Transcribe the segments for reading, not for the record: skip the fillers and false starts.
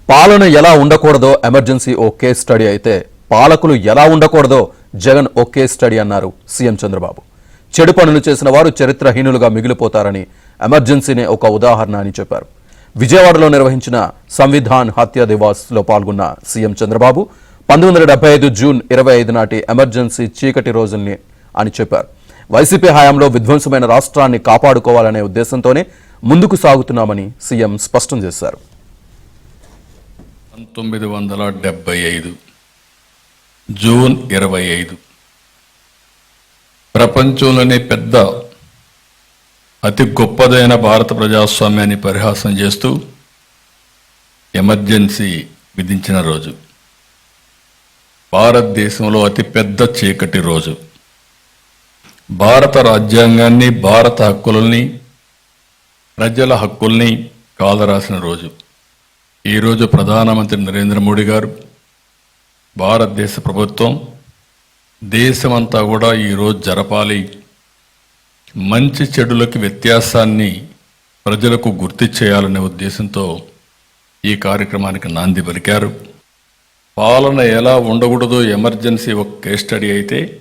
పాలన ఎలా ఉండకూడదో ఎమర్జెన్సీ ఓ case study అయితే పాలకులు ఎలా ఉండకూడదో జగన్ ఓ కేస్ స్టడీ అన్నారు సీఎం చంద్రబాబు. చెడు పనులు చేసిన వారు చరిత్రహీనులుగా మిగిలిపోతారని ఎమర్జెన్సీనే ఒక ఉదాహరణ అని చెప్పారు. విజయవాడలో నిర్వహించిన సంవిధాన్ హత్య దివాస్లో పాల్గొన్న సీఎం చంద్రబాబు 1975 జూన్ 25 నాటి ఎమర్జెన్సీ చీకటి రోజుల్ని అని చెప్పారు. వైసీపీ హయాంలో విధ్వంసమైన రాష్ట్రాన్ని కాపాడుకోవాలనే ఉద్దేశంతోనే ముందుకు సాగుతున్నామని సీఎం స్పష్టం చేశారు. 1975 జూన్ 25 ప్రపంచంలోనే పెద్ద అతి గొప్పదైన భారత ప్రజాస్వామ్యాన్ని పరిహాసం చేస్తూ ఎమర్జెన్సీ విధించిన రోజు. భారతదేశంలో అతి పెద్ద చీకటి రోజు. భారత రాజ్యాంగాన్ని, భారత హక్కులని, ప్రజల హక్కుల్ని కాలరాసిన రోజు. ఈరోజు ప్రధానమంత్రి నరేంద్ర మోడీ గారు, భారతదేశ ప్రభుత్వం, దేశమంతా కూడా ఈరోజు జరపాలి. మంచి చెడులకి వ్యత్యాసాన్ని ప్రజలకు గుర్తు చేయాలనే ఉద్దేశంతో ఈ కార్యక్రమానికి నాంది పలికారు. పాలన ఎలా ఉండకూడదో ఎమర్జెన్సీ ఒక కేస్ స్టడీ అయితే,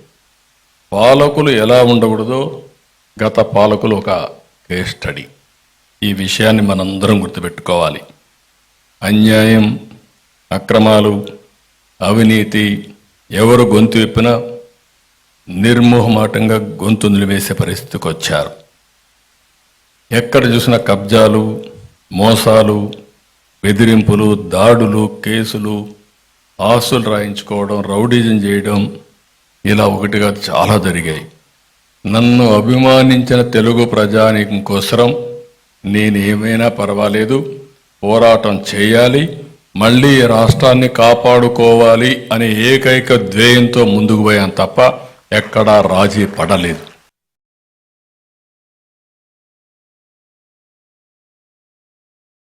పాలకులు ఎలా ఉండకూడదో గత పాలకులు ఒక కేస్ స్టడీ. ఈ విషయాన్ని మనందరం గుర్తుపెట్టుకోవాలి. అన్యాయం, అక్రమాలు, అవినీతి ఎవరు గొంతు విప్పినా నిర్మోహమాటంగా గొంతు నిలివేసే పరిస్థితికి వచ్చారు. ఎక్కడ చూసిన కబ్జాలు, మోసాలు, బెదిరింపులు, దాడులు, కేసులు, ఆస్తులు రాయించుకోవడం, రౌడీజం చేయడం, ఇలా ఒకటిగా చాలా జరిగాయి. నన్ను అభిమానించిన తెలుగు ప్రజానీకం కోసం నేను ఏమైనా పర్వాలేదు, పోరాటం చేయాలి, మళ్ళీ రాష్ట్రాన్ని కాపాడుకోవాలి అనే ఏకైక ధ్యేయంతో ముందుకు పోయాను తప్ప ఎక్కడా రాజీ పడలేదు.